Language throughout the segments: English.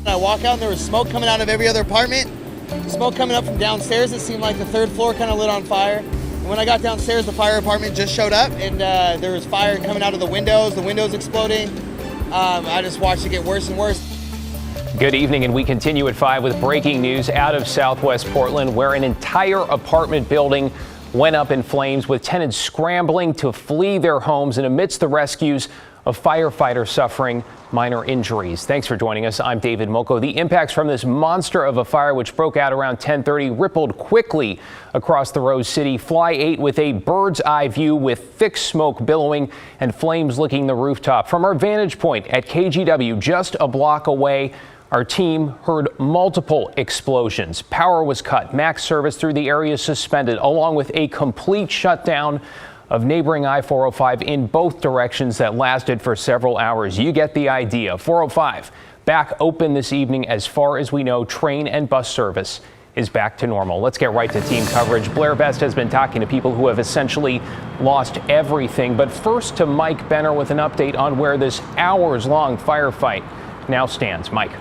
I walk out and there was smoke coming out of every other apartment. Smoke coming up from downstairs. It seemed like the third floor kind of lit on fire. And when I got downstairs, the fire department just showed up, and there was fire coming out of the windows exploding. I just watched it get worse and worse. Good evening, and we continue at 5 with breaking news out of Southwest Portland, where an entire apartment building went up in flames, with tenants scrambling to flee their homes, and amidst the rescues of firefighters suffering minor injuries. Thanks for joining us. I'm David Moko. The impacts from this monster of a fire, which broke out around 10:30, rippled quickly across the Rose City. Fly 8 with a bird's eye view with thick smoke billowing and flames licking the rooftop. From our vantage point at KGW, just a block away, our team heard multiple explosions. Power was cut, max service through the area suspended, along with a complete shutdown of neighboring I-405 in both directions that lasted for several hours. You get the idea. 405 back open this evening. As far as we know, train and bus service is back to normal. Let's get right to team coverage. Blair Best has been talking to people who have essentially lost everything. But first to Mike Benner with an update on where this hours-long firefight now stands. Mike.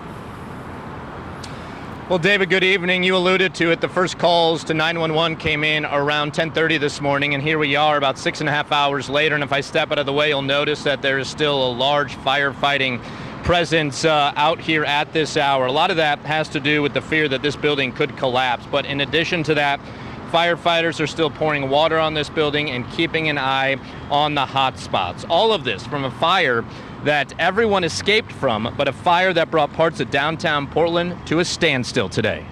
Well, David, good evening. You alluded to it. The first calls to 911 came in around 10:30 this morning, and here we are about 6.5 hours later. And if I step out of the way, you'll notice that there is still a large firefighting presence out here at this hour. A lot of that has to do with the fear that this building could collapse. But in addition to that, firefighters are still pouring water on this building and keeping an eye on the hot spots. All of this from a fire that everyone escaped from, but a fire that brought parts of downtown Portland to a standstill today.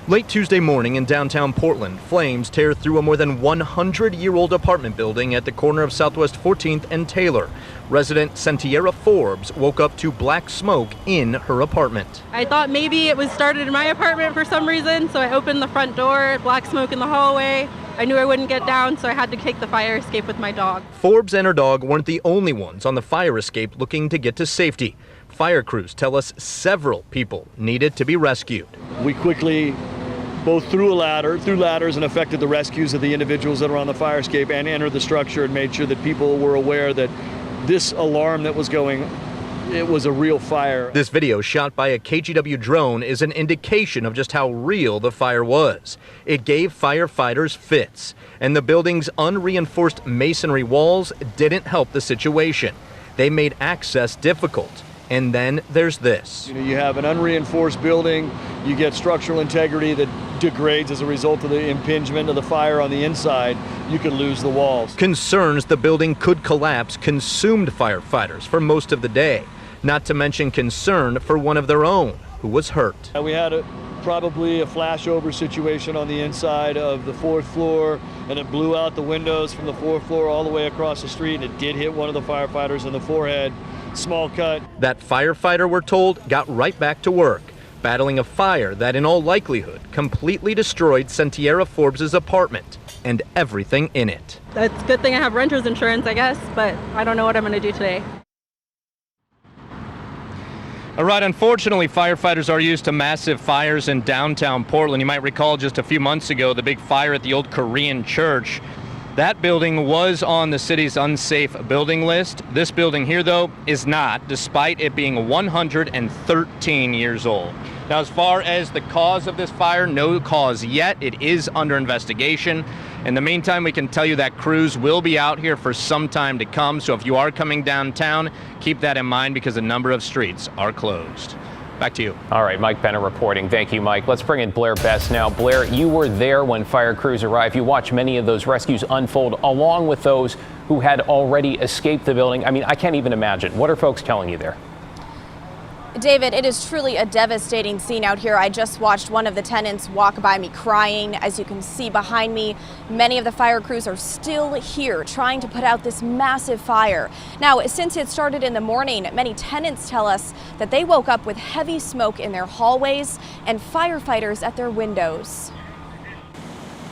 Late Tuesday morning in downtown Portland, flames tear through a more than 100-year-old apartment building at the corner of Southwest 14th and Taylor. Resident Sentiera Forbes woke up to black smoke in her apartment. I thought maybe it was started in my apartment for some reason, so I opened the front door, black smoke in the hallway. I knew I wouldn't get down, so I had to take the fire escape with my dog. Forbes and her dog weren't the only ones on the fire escape looking to get to safety. Fire crews tell us several people needed to be rescued. We quickly both threw ladders and effected the rescues of the individuals that were on the fire escape and entered the structure and made sure that people were aware that this alarm that was going, it was a real fire. This video shot by a KGW drone is an indication of just how real the fire was. It gave firefighters fits, and the building's unreinforced masonry walls didn't help the situation. They made access difficult. And then there's this. You have an unreinforced building, you get structural integrity that degrades as a result of the impingement of the fire on the inside. You could lose the walls. Concerns the building could collapse consumed firefighters for most of the day, not to mention concern for one of their own who was hurt. We had probably a flashover situation on the inside of the 4th floor, and it blew out the windows from the 4th floor all the way across the street, and it did hit one of the firefighters in the forehead. Small cut. That firefighter, we're told, got right back to work, battling a fire that in all likelihood completely destroyed Sentiera Forbes' apartment and everything in it. That's a good thing I have renter's insurance, I guess, but I don't know what I'm going to do today. All right, unfortunately, firefighters are used to massive fires in downtown Portland. You might recall just a few months ago, the big fire at the old Korean church. That building was on the city's unsafe building list. This building here, though, is not, despite it being 113 years old. Now, as far as the cause of this fire, no cause yet. It is under investigation. In the meantime, we can tell you that crews will be out here for some time to come. So if you are coming downtown, keep that in mind because a number of streets are closed. Back to you. All right, Mike Benner reporting. Thank you, Mike. Let's bring in Blair Best now. Blair, you were there when fire crews arrived. You watched many of those rescues unfold, along with those who had already escaped the building. I mean, I can't even imagine. What are folks telling you there? David, it is truly a devastating scene out here. I just watched one of the tenants walk by me crying. As you can see behind me, many of the fire crews are still here trying to put out this massive fire. Now, since it started in the morning, many tenants tell us that they woke up with heavy smoke in their hallways and firefighters at their windows.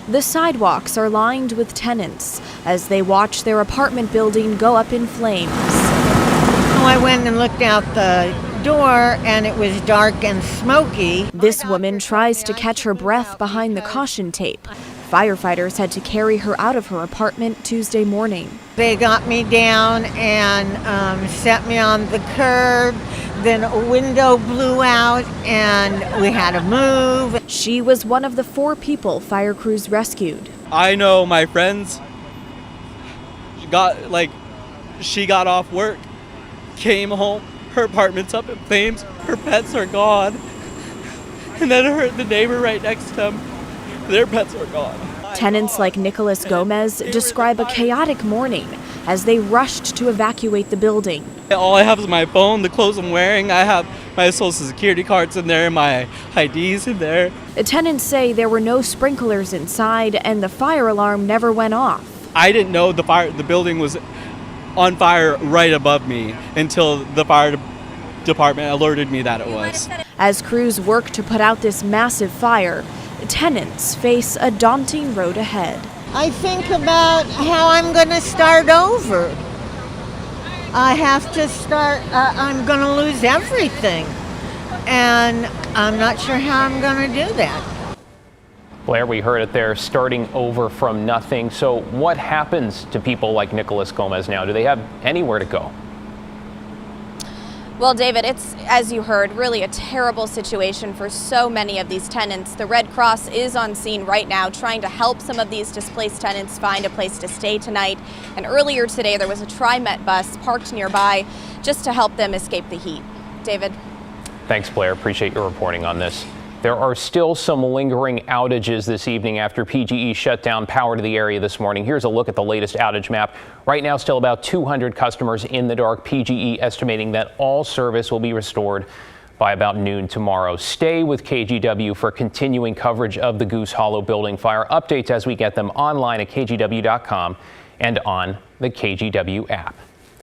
The sidewalks are lined with tenants as they watch their apartment building go up in flames. I went and looked out the door and it was dark and smoky. This woman tries to catch her breath behind the caution tape. Firefighters had to carry her out of her apartment Tuesday morning. They got me down and set me on the curb. then a window blew out and we had to move. She was one of the 4 people fire crews rescued. I know my friends she got off work, came home, her apartment's up in flames, her pets are gone, and then the neighbor right next to them, their pets are gone. Tenants like Nicholas Gomez describe a chaotic morning as they rushed to evacuate the building. All I have is my phone, the clothes I'm wearing. I have my social security cards in there, my IDs in there. The tenants say there were no sprinklers inside and the fire alarm never went off. I didn't know the building was on fire right above me until the fire department alerted me that it was. As crews work to put out this massive fire, tenants face a daunting road ahead. I think about how I'm going to start over. I have to start, I'm going to lose everything. And I'm not sure how I'm going to do that. Blair, we heard it there, starting over from nothing. So what happens to people like Nicholas Gomez now? Do they have anywhere to go? Well, David, it's, as you heard, really a terrible situation for so many of these tenants. The Red Cross is on scene right now trying to help some of these displaced tenants find a place to stay tonight. And earlier today, there was a TriMet bus parked nearby just to help them escape the heat. David? Thanks, Blair. Appreciate your reporting on this. There are still some lingering outages this evening after PGE shut down power to the area this morning. Here's a look at the latest outage map. Right now, still about 200 customers in the dark. PGE estimating that all service will be restored by about noon tomorrow. Stay with KGW for continuing coverage of the Goose Hollow building fire. Updates as we get them online at kgw.com and on the KGW app.